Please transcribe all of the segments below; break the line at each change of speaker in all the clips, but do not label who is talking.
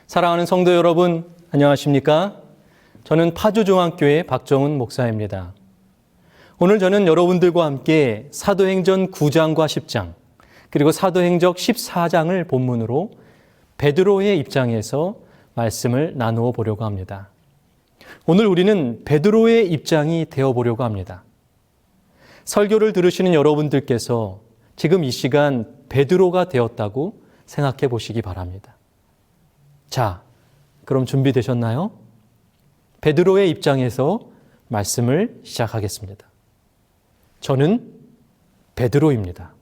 사랑하는 성도 여러분, 안녕하십니까? 저는 파주중앙교회 박정훈 목사입니다. 오늘 저는 여러분들과 함께 사도행전 9장과 10장, 그리고 사도행적 14장을 본문으로 베드로의 입장에서 말씀을 나누어 보려고 합니다. 오늘 우리는 베드로의 입장이 되어 보려고 합니다. 설교를 들으시는 여러분들께서 지금 이 시간 베드로가 되었다고 생각해 보시기 바랍니다. 자, 그럼 준비되셨나요? 베드로의 입장에서 말씀을 시작하겠습니다. 저는 베드로입니다.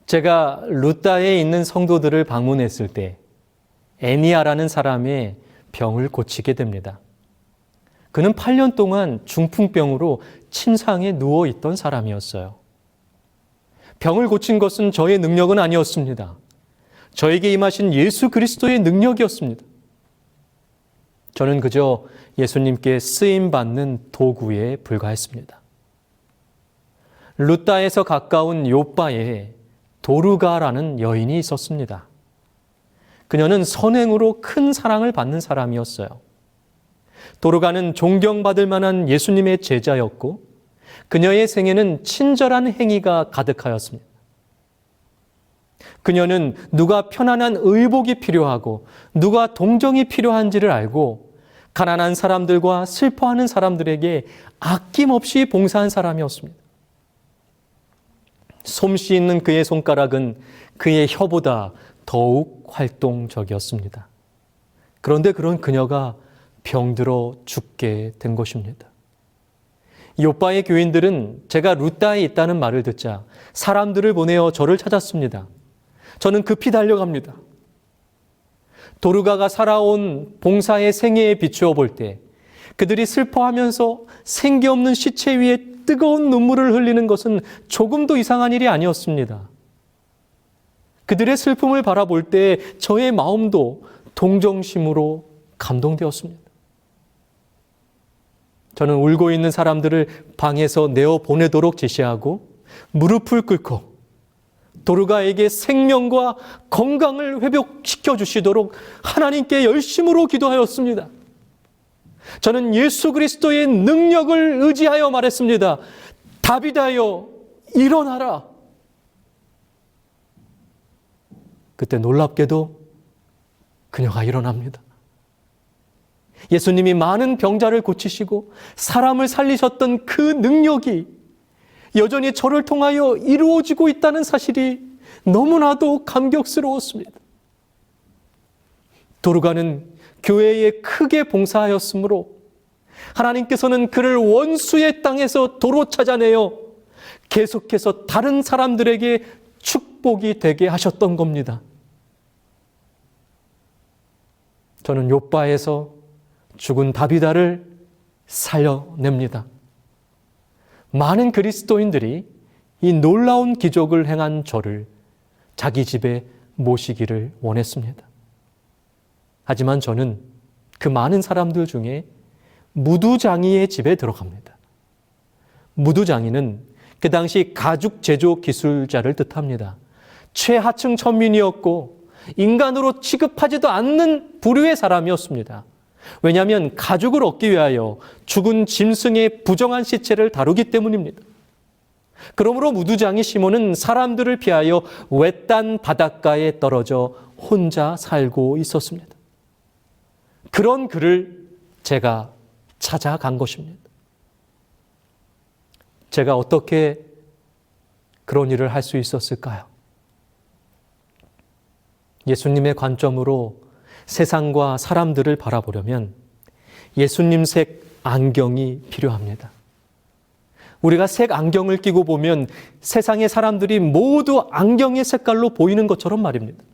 제가 루따에 있는 성도들을 방문했을 때 애니아라는 사람의 병을 고치게 됩니다. 그는 8년 동안 중풍병으로 침상에 누워있던 사람이었어요. 병을 고친 것은 저의 능력은 아니었습니다. 저에게 임하신 예수 그리스도의 능력이었습니다. 저는 그저 예수님께 쓰임받는 도구에 불과했습니다. 루따에서 가까운 요빠에 도르가라는 여인이 있었습니다. 그녀는 선행으로 큰 사랑을 받는 사람이었어요. 도르가는 존경받을 만한 예수님의 제자였고 그녀의 생애는 친절한 행위가 가득하였습니다. 그녀는 누가 편안한 의복이 필요하고 누가 동정이 필요한지를 알고 가난한 사람들과 슬퍼하는 사람들에게 아낌없이 봉사한 사람이었습니다. 솜씨 있는 그의 손가락은 그의 혀보다 더욱 활동적이었습니다. 그런데 그런 그녀가 병들어 죽게 된 것입니다. 요빠의 교인들은 제가 루따에 있다는 말을 듣자 사람들을 보내어 저를 찾았습니다. 저는 급히 달려갑니다. 도르가가 살아온 봉사의 생애에 비추어 볼 때 그들이 슬퍼하면서 생기 없는 시체 위에 뜨거운 눈물을 흘리는 것은 조금도 이상한 일이 아니었습니다. 그들의 슬픔을 바라볼 때 저의 마음도 동정심으로 감동되었습니다. 저는 울고 있는 사람들을 방에서 내어 보내도록 지시하고 무릎을 꿇고 도르가에게 생명과 건강을 회복시켜 주시도록 하나님께 열심으로 기도하였습니다. 저는 예수 그리스도의 능력을 의지하여 말했습니다. 다비다여 일어나라. 그때 놀랍게도 그녀가 일어납니다. 예수님이 많은 병자를 고치시고 사람을 살리셨던 그 능력이 여전히 저를 통하여 이루어지고 있다는 사실이 너무나도 감격스러웠습니다. 도르가는 교회에 크게 봉사하였으므로 하나님께서는 그를 원수의 땅에서 도로 찾아내어 계속해서 다른 사람들에게 축복이 되게 하셨던 겁니다. 저는 요빠에서 죽은 다비다를 살려냅니다. 많은 그리스도인들이 이 놀라운 기적을 행한 저를 자기 집에 모시기를 원했습니다. 하지만 저는 그 많은 사람들 중에 무두장이의 집에 들어갑니다. 무두장이는 그 당시 가죽 제조 기술자를 뜻합니다. 최하층 천민이었고 인간으로 취급하지도 않는 부류의 사람이었습니다. 왜냐하면 가죽을 얻기 위하여 죽은 짐승의 부정한 시체를 다루기 때문입니다. 그러므로 무두장이 시몬은 사람들을 피하여 외딴 바닷가에 떨어져 혼자 살고 있었습니다. 그런 그를 제가 찾아간 것입니다. 제가 어떻게 그런 일을 할 수 있었을까요? 예수님의 관점으로 세상과 사람들을 바라보려면 예수님색 안경이 필요합니다. 우리가 색 안경을 끼고 보면 세상의 사람들이 모두 안경의 색깔로 보이는 것처럼 말입니다.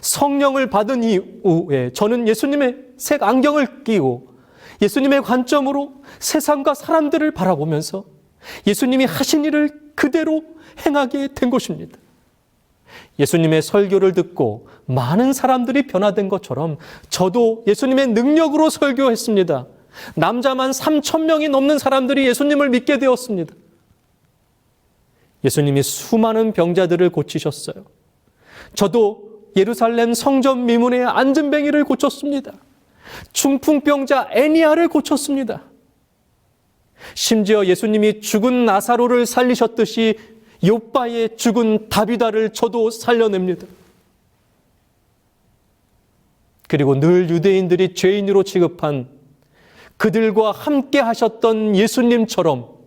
성령을 받은 이후에 저는 예수님의 색 안경을 끼고 예수님의 관점으로 세상과 사람들을 바라보면서 예수님이 하신 일을 그대로 행하게 된 것입니다. 예수님의 설교를 듣고 많은 사람들이 변화된 것처럼 저도 예수님의 능력으로 설교했습니다. 남자만 3,000명이 넘는 사람들이 예수님을 믿게 되었습니다. 예수님이 수많은 병자들을 고치셨어요. 저도 예루살렘 성전 미문의 안전뱅이를 고쳤습니다. 중풍병자 애니아를 고쳤습니다. 심지어 예수님이 죽은 나사로를 살리셨듯이 욥바의 죽은 다비다를 저도 살려냅니다. 그리고 늘 유대인들이 죄인으로 취급한 그들과 함께 하셨던 예수님처럼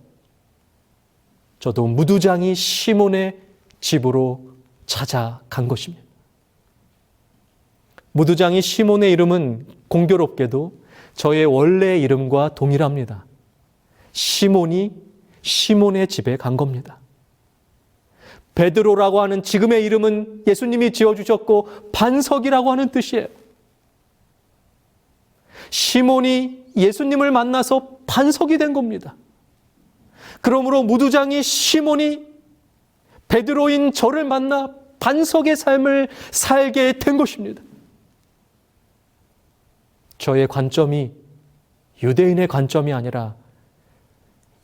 저도 무두장이 시몬의 집으로 찾아간 것입니다. 무두장이 시몬의 이름은 공교롭게도 저의 원래 이름과 동일합니다. 시몬이 시몬의 집에 간 겁니다. 베드로라고 하는 지금의 이름은 예수님이 지어주셨고 반석이라고 하는 뜻이에요. 시몬이 예수님을 만나서 반석이 된 겁니다. 그러므로 무두장이 시몬이 베드로인 저를 만나 반석의 삶을 살게 된 것입니다. 저의 관점이 유대인의 관점이 아니라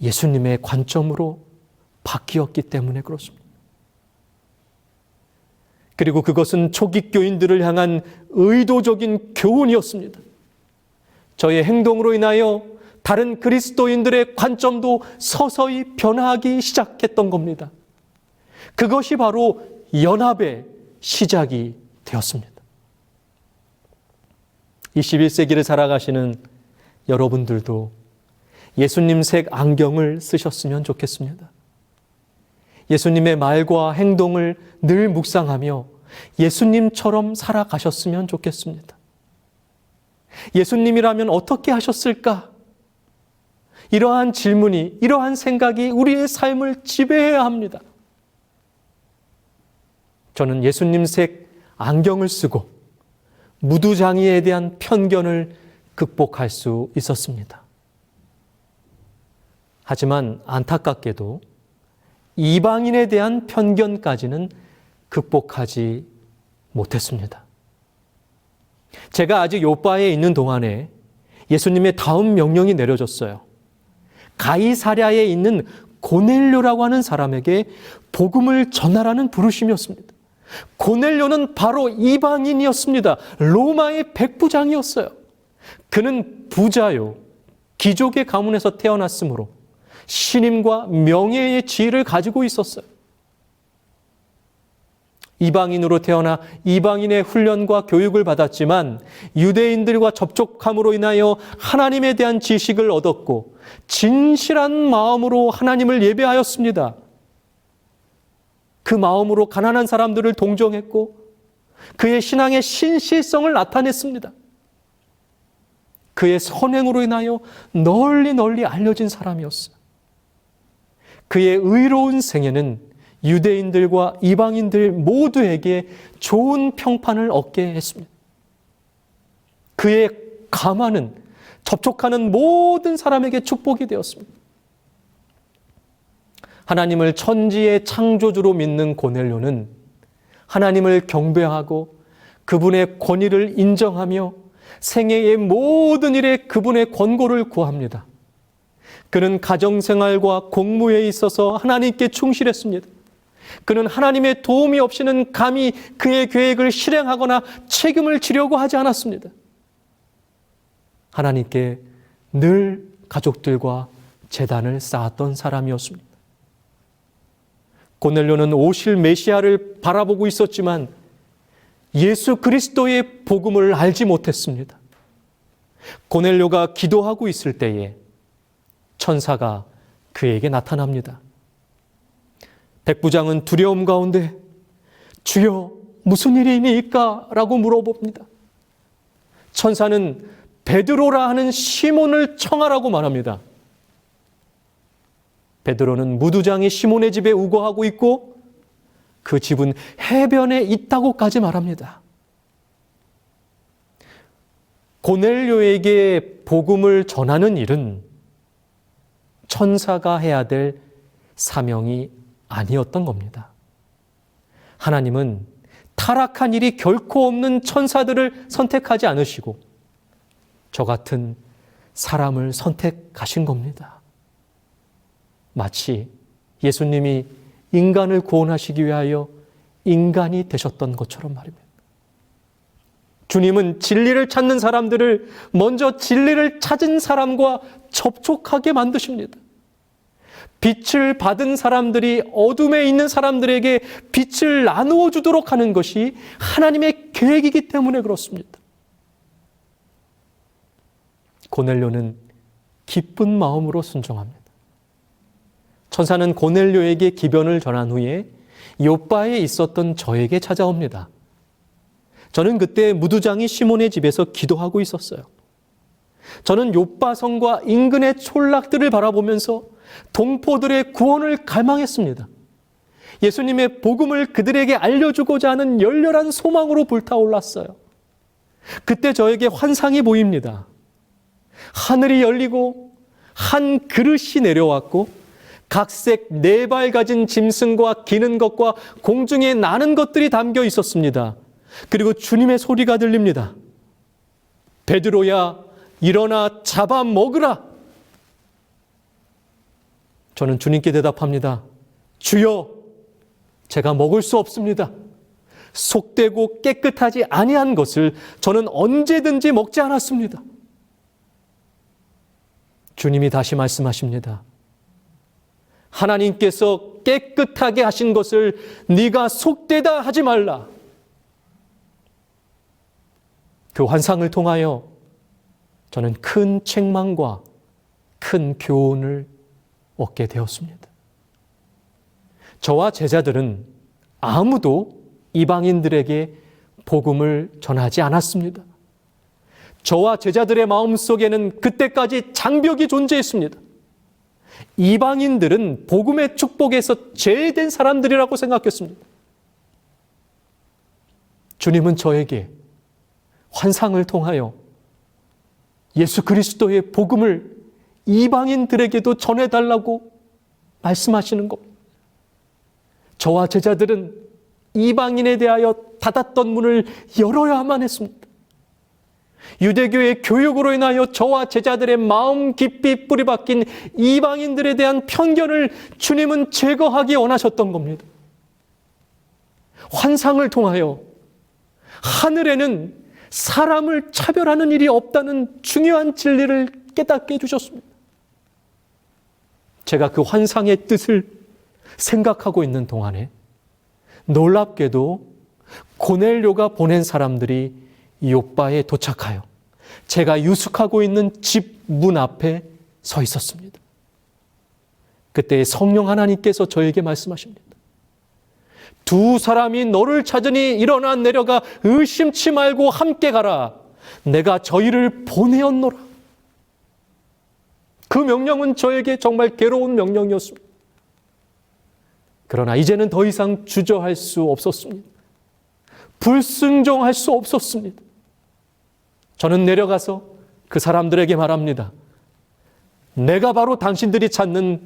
예수님의 관점으로 바뀌었기 때문에 그렇습니다. 그리고 그것은 초기 교인들을 향한 의도적인 교훈이었습니다. 저의 행동으로 인하여 다른 그리스도인들의 관점도 서서히 변화하기 시작했던 겁니다. 그것이 바로 연합의 시작이 되었습니다. 21세기를 살아가시는 여러분들도 예수님색 안경을 쓰셨으면 좋겠습니다. 예수님의 말과 행동을 늘 묵상하며 예수님처럼 살아가셨으면 좋겠습니다. 예수님이라면 어떻게 하셨을까? 이러한 질문이, 이러한 생각이 우리의 삶을 지배해야 합니다. 저는 예수님색 안경을 쓰고 무두장이에 대한 편견을 극복할 수 있었습니다. 하지만 안타깝게도 이방인에 대한 편견까지는 극복하지 못했습니다. 제가 아직 욥바에 있는 동안에 예수님의 다음 명령이 내려졌어요. 가이사랴에 있는 고넬료라고 하는 사람에게 복음을 전하라는 부르심이었습니다. 고넬료는 바로 이방인이었습니다. 로마의 백부장이었어요. 그는 부자요, 귀족의 가문에서 태어났으므로 신임과 명예의 지위를 가지고 있었어요. 이방인으로 태어나 이방인의 훈련과 교육을 받았지만 유대인들과 접촉함으로 인하여 하나님에 대한 지식을 얻었고 진실한 마음으로 하나님을 예배하였습니다. 그 마음으로 가난한 사람들을 동정했고 그의 신앙의 신실성을 나타냈습니다. 그의 선행으로 인하여 널리 알려진 사람이었어요. 그의 의로운 생애는 유대인들과 이방인들 모두에게 좋은 평판을 얻게 했습니다. 그의 가만은 접촉하는 모든 사람에게 축복이 되었습니다. 하나님을 천지의 창조주로 믿는 고넬료는 하나님을 경배하고 그분의 권위를 인정하며 생애의 모든 일에 그분의 권고를 구합니다. 그는 가정생활과 공무에 있어서 하나님께 충실했습니다. 그는 하나님의 도움이 없이는 감히 그의 계획을 실행하거나 책임을 지려고 하지 않았습니다. 하나님께 늘 가족들과 제단을 쌓았던 사람이었습니다. 고넬료는 오실 메시아를 바라보고 있었지만 예수 그리스도의 복음을 알지 못했습니다. 고넬료가 기도하고 있을 때에 천사가 그에게 나타납니다. 백부장은 두려움 가운데 주여 무슨 일이니까? 라고 물어봅니다. 천사는 베드로라 하는 시몬을 청하라고 말합니다. 베드로는 무두장이 시몬의 집에 우거하고 있고 그 집은 해변에 있다고까지 말합니다. 고넬료에게 복음을 전하는 일은 천사가 해야 될 사명이 아니었던 겁니다. 하나님은 타락한 일이 결코 없는 천사들을 선택하지 않으시고 저 같은 사람을 선택하신 겁니다. 마치 예수님이 인간을 구원하시기 위하여 인간이 되셨던 것처럼 말입니다. 주님은 진리를 찾는 사람들을 먼저 진리를 찾은 사람과 접촉하게 만드십니다. 빛을 받은 사람들이 어둠에 있는 사람들에게 빛을 나누어 주도록 하는 것이 하나님의 계획이기 때문에 그렇습니다. 고넬료는 기쁜 마음으로 순종합니다. 천사는 고넬료에게 기변을 전한 후에 욥바에 있었던 저에게 찾아옵니다. 저는 그때 무두장이 시몬의 집에서 기도하고 있었어요. 저는 욥바성과 인근의 촌락들을 바라보면서 동포들의 구원을 갈망했습니다. 예수님의 복음을 그들에게 알려주고자 하는 열렬한 소망으로 불타올랐어요. 그때 저에게 환상이 보입니다. 하늘이 열리고 한 그릇이 내려왔고 각색 4발 가진 짐승과 기는 것과 공중에 나는 것들이 담겨 있었습니다. 그리고 주님의 소리가 들립니다. 베드로야, 일어나 잡아 먹으라. 저는 주님께 대답합니다. 주여, 제가 먹을 수 없습니다. 속되고 깨끗하지 아니한 것을 저는 언제든지 먹지 않았습니다. 주님이 다시 말씀하십니다. 하나님께서 깨끗하게 하신 것을 네가 속되다 하지 말라. 그 환상을 통하여 저는 큰 책망과 큰 교훈을 얻게 되었습니다. 저와 제자들은 아무도 이방인들에게 복음을 전하지 않았습니다. 저와 제자들의 마음속에는 그때까지 장벽이 존재했습니다. 이방인들은 복음의 축복에서 제외된 사람들이라고 생각했습니다. 주님은 저에게 환상을 통하여 예수 그리스도의 복음을 이방인들에게도 전해달라고 말씀하시는 겁니다. 저와 제자들은 이방인에 대하여 닫았던 문을 열어야만 했습니다. 유대교의 교육으로 인하여 저와 제자들의 마음 깊이 뿌리박힌 이방인들에 대한 편견을 주님은 제거하기 원하셨던 겁니다. 환상을 통하여 하늘에는 사람을 차별하는 일이 없다는 중요한 진리를 깨닫게 해주셨습니다. 제가 그 환상의 뜻을 생각하고 있는 동안에 놀랍게도 고넬료가 보낸 사람들이 욥바에 도착하여 제가 유숙하고 있는 집 문 앞에 서 있었습니다. 그때 성령 하나님께서 저에게 말씀하십니다. 두 사람이 너를 찾으니 일어나 내려가 의심치 말고 함께 가라. 내가 저희를 보내었노라. 그 명령은 저에게 정말 괴로운 명령이었습니다. 그러나 이제는 더 이상 주저할 수 없었습니다. 불순종할 수 없었습니다. 저는 내려가서 그 사람들에게 말합니다. 내가 바로 당신들이 찾는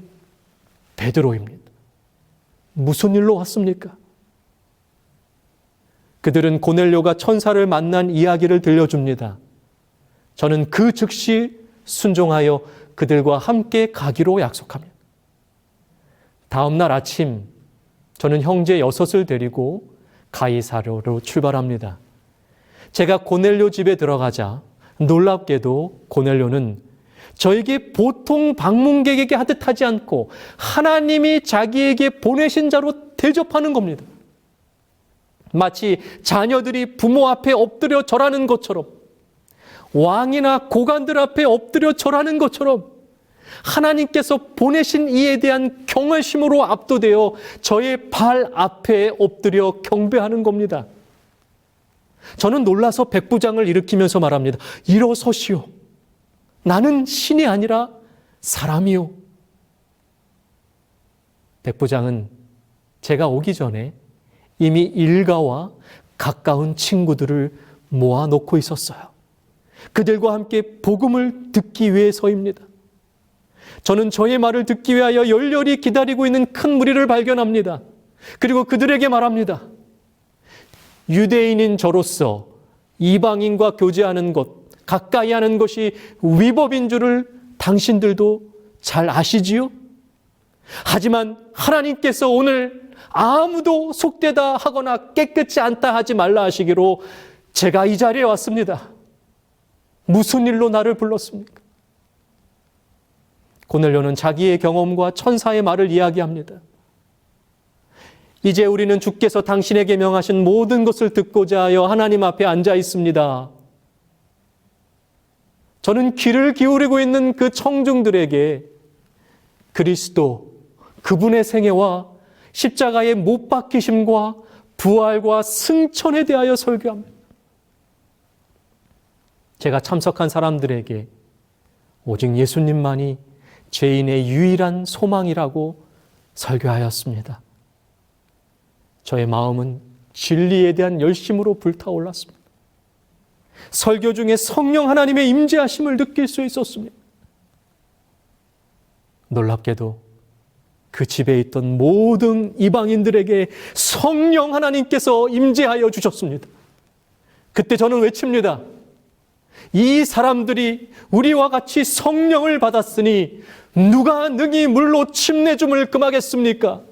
베드로입니다. 무슨 일로 왔습니까? 그들은 고넬료가 천사를 만난 이야기를 들려줍니다. 저는 그 즉시 순종하여 그들과 함께 가기로 약속합니다. 다음 날 아침 저는 형제 6을 데리고 가이사랴로 출발합니다. 제가 고넬료 집에 들어가자 놀랍게도 고넬료는 저에게 보통 방문객에게 하듯 하지 않고 하나님이 자기에게 보내신 자로 대접하는 겁니다. 마치 자녀들이 부모 앞에 엎드려 절하는 것처럼, 왕이나 고관들 앞에 엎드려 절하는 것처럼 하나님께서 보내신 이에 대한 경외심으로 압도되어 저의 발 앞에 엎드려 경배하는 겁니다. 저는 놀라서 백부장을 일으키면서 말합니다. 일어서시오. 나는 신이 아니라 사람이요. 백부장은 제가 오기 전에 이미 일가와 가까운 친구들을 모아놓고 있었어요. 그들과 함께 복음을 듣기 위해서입니다. 저는 저의 말을 듣기 위하여 열렬히 기다리고 있는 큰 무리를 발견합니다. 그리고 그들에게 말합니다. 유대인인 저로서 이방인과 교제하는 것, 가까이 하는 것이 위법인 줄을 당신들도 잘 아시지요? 하지만 하나님께서 오늘 아무도 속되다 하거나 깨끗지 않다 하지 말라 하시기로 제가 이 자리에 왔습니다. 무슨 일로 나를 불렀습니까? 고넬료는 자기의 경험과 천사의 말을 이야기합니다. 이제 우리는 주께서 당신에게 명하신 모든 것을 듣고자 하여 하나님 앞에 앉아 있습니다. 저는 귀를 기울이고 있는 그 청중들에게 그리스도, 그분의 생애와 십자가의 못 박히심과 부활과 승천에 대하여 설교합니다. 제가 참석한 사람들에게 오직 예수님만이 죄인의 유일한 소망이라고 설교하였습니다. 저의 마음은 진리에 대한 열심으로 불타올랐습니다. 설교 중에 성령 하나님의 임재하심을 느낄 수 있었습니다. 놀랍게도 그 집에 있던 모든 이방인들에게 성령 하나님께서 임재하여 주셨습니다. 그때 저는 외칩니다. 이 사람들이 우리와 같이 성령을 받았으니 누가 능히 물로 침내줌을 금하겠습니까?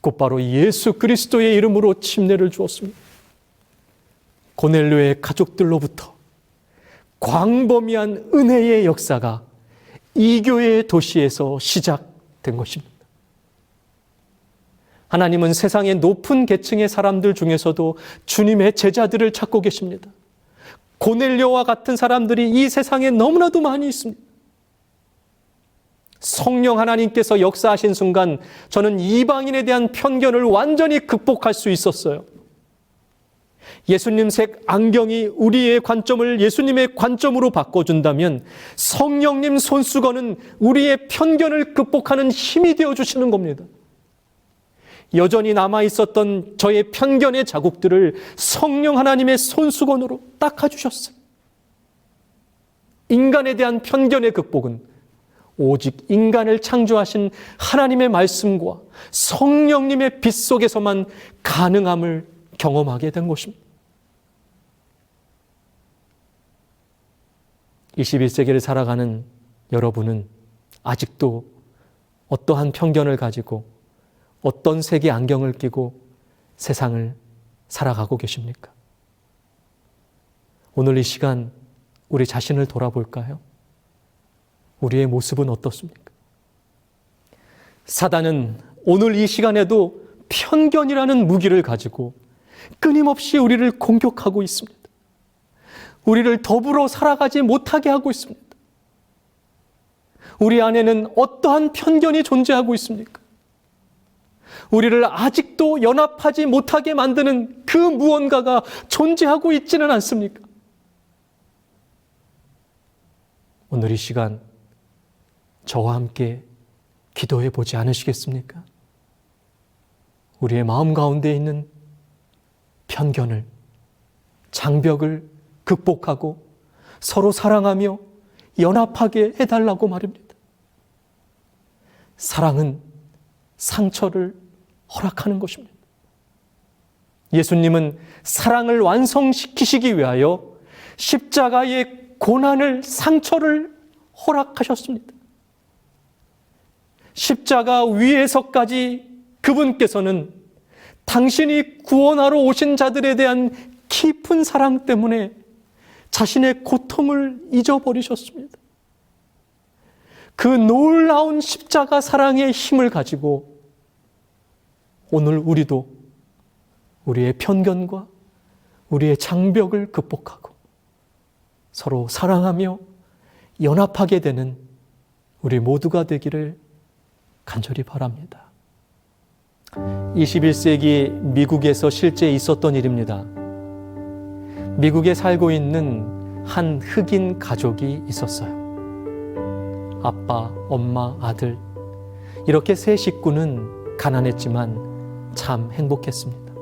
곧바로 예수 그리스도의 이름으로 침례를 주었습니다. 고넬료의 가족들로부터 광범위한 은혜의 역사가 이 교회의 도시에서 시작된 것입니다. 하나님은 세상의 높은 계층의 사람들 중에서도 주님의 제자들을 찾고 계십니다. 고넬료와 같은 사람들이 이 세상에 너무나도 많이 있습니다. 성령 하나님께서 역사하신 순간 저는 이방인에 대한 편견을 완전히 극복할 수 있었어요. 예수님색 안경이 우리의 관점을 예수님의 관점으로 바꿔준다면 성령님 손수건은 우리의 편견을 극복하는 힘이 되어주시는 겁니다. 여전히 남아있었던 저의 편견의 자국들을 성령 하나님의 손수건으로 닦아주셨어요. 인간에 대한 편견의 극복은 오직 인간을 창조하신 하나님의 말씀과 성령님의 빛 속에서만 가능함을 경험하게 된 것입니다. 21세기를 살아가는 여러분은 아직도 어떠한 편견을 가지고 어떤 색의 안경을 끼고 세상을 살아가고 계십니까? 오늘 이 시간 우리 자신을 돌아볼까요? 우리의 모습은 어떻습니까? 사단은 오늘 이 시간에도 편견이라는 무기를 가지고 끊임없이 우리를 공격하고 있습니다. 우리를 더불어 살아가지 못하게 하고 있습니다. 우리 안에는 어떠한 편견이 존재하고 있습니까? 우리를 아직도 연합하지 못하게 만드는 그 무언가가 존재하고 있지는 않습니까? 오늘 이 시간 저와 함께 기도해 보지 않으시겠습니까? 우리의 마음 가운데 있는 편견을, 장벽을 극복하고 서로 사랑하며 연합하게 해달라고 말입니다. 사랑은 상처를 허락하는 것입니다. 예수님은 사랑을 완성시키시기 위하여 십자가의 고난을, 상처를 허락하셨습니다. 십자가 위에서까지 그분께서는 당신이 구원하러 오신 자들에 대한 깊은 사랑 때문에 자신의 고통을 잊어버리셨습니다. 그 놀라운 십자가 사랑의 힘을 가지고 오늘 우리도 우리의 편견과 우리의 장벽을 극복하고 서로 사랑하며 연합하게 되는 우리 모두가 되기를 간절히 바랍니다. 21세기 미국에서 실제 있었던 일입니다. 미국에 살고 있는 한 흑인 가족이 있었어요. 아빠, 엄마, 아들, 이렇게 세 식구는 가난했지만 참 행복했습니다.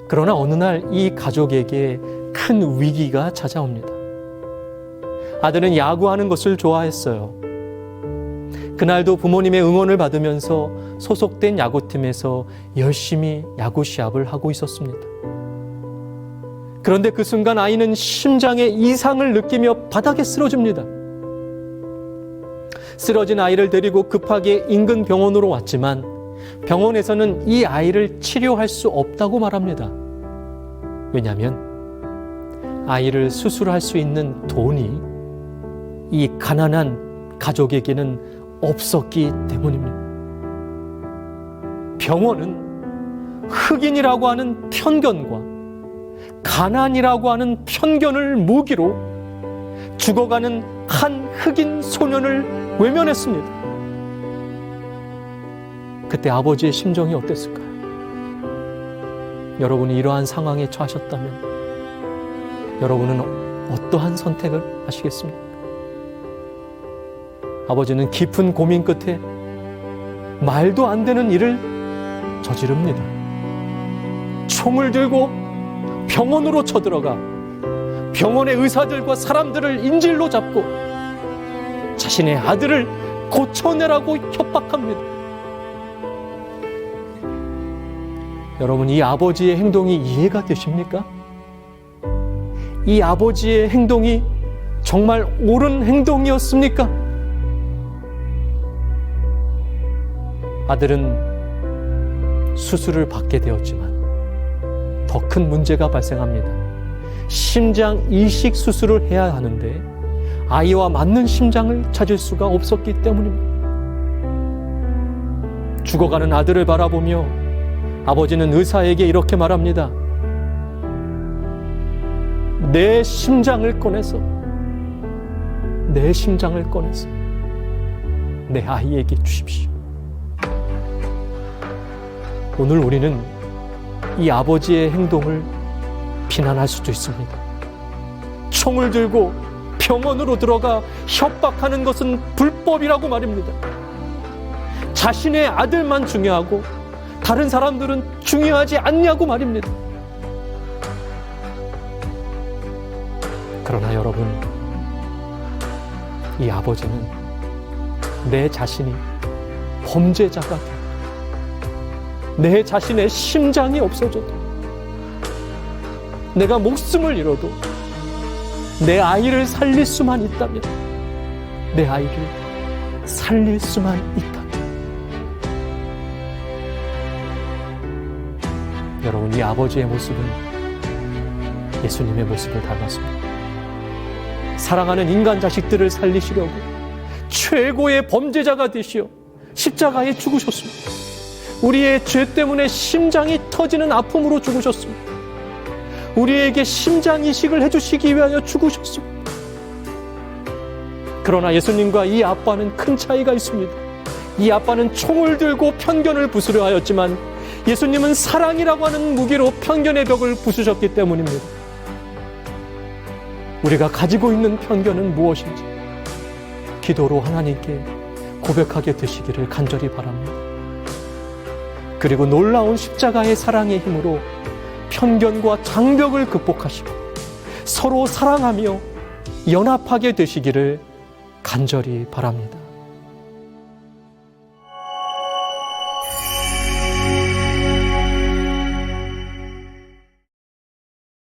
그러나 어느 날 이 가족에게 큰 위기가 찾아옵니다. 아들은 야구하는 것을 좋아했어요. 그날도 부모님의 응원을 받으면서 소속된 야구팀에서 열심히 야구 시합을 하고 있었습니다. 그런데 그 순간 아이는 심장에 이상을 느끼며 바닥에 쓰러집니다. 쓰러진 아이를 데리고 급하게 인근 병원으로 왔지만 병원에서는 이 아이를 치료할 수 없다고 말합니다. 왜냐하면 아이를 수술할 수 있는 돈이 이 가난한 가족에게는 없었기 때문입니다. 병원은 흑인이라고 하는 편견과 가난이라고 하는 편견을 무기로 죽어가는 한 흑인 소년을 외면했습니다. 그때 아버지의 심정이 어땠을까요? 여러분이 이러한 상황에 처하셨다면 여러분은 어떠한 선택을 하시겠습니까? 아버지는 깊은 고민 끝에 말도 안 되는 일을 저지릅니다. 총을 들고 병원으로 쳐들어가 병원의 의사들과 사람들을 인질로 잡고 자신의 아들을 고쳐내라고 협박합니다. 여러분, 이 아버지의 행동이 이해가 되십니까? 이 아버지의 행동이 정말 옳은 행동이었습니까? 아들은 수술을 받게 되었지만 더 큰 문제가 발생합니다. 심장 이식 수술을 해야 하는데 아이와 맞는 심장을 찾을 수가 없었기 때문입니다. 죽어가는 아들을 바라보며 아버지는 의사에게 이렇게 말합니다. 내 심장을 꺼내서 내 아이에게 주십시오. 오늘 우리는 이 아버지의 행동을 비난할 수도 있습니다. 총을 들고 병원으로 들어가 협박하는 것은 불법이라고 말입니다. 자신의 아들만 중요하고 다른 사람들은 중요하지 않냐고 말입니다. 그러나 여러분, 이 아버지는 내 자신이 범죄자가 되고 내 자신의 심장이 없어져도 내가 목숨을 잃어도 내 아이를 살릴 수만 있다면 내 아이를 살릴 수만 있다면 여러분, 이 아버지의 모습은 예수님의 모습을 닮았습니다. 사랑하는 인간 자식들을 살리시려고 최고의 범죄자가 되시어 십자가에 죽으셨습니다. 우리의 죄 때문에 심장이 터지는 아픔으로 죽으셨습니다. 우리에게 심장 이식을 해주시기 위하여 죽으셨습니다. 그러나 예수님과 이 아빠는 큰 차이가 있습니다. 이 아빠는 총을 들고 편견을 부수려 하였지만 예수님은 사랑이라고 하는 무기로 편견의 벽을 부수셨기 때문입니다. 우리가 가지고 있는 편견은 무엇인지 기도로 하나님께 고백하게 되시기를 간절히 바랍니다. 그리고 놀라운 십자가의 사랑의 힘으로 편견과 장벽을 극복하시고 서로 사랑하며 연합하게 되시기를 간절히 바랍니다.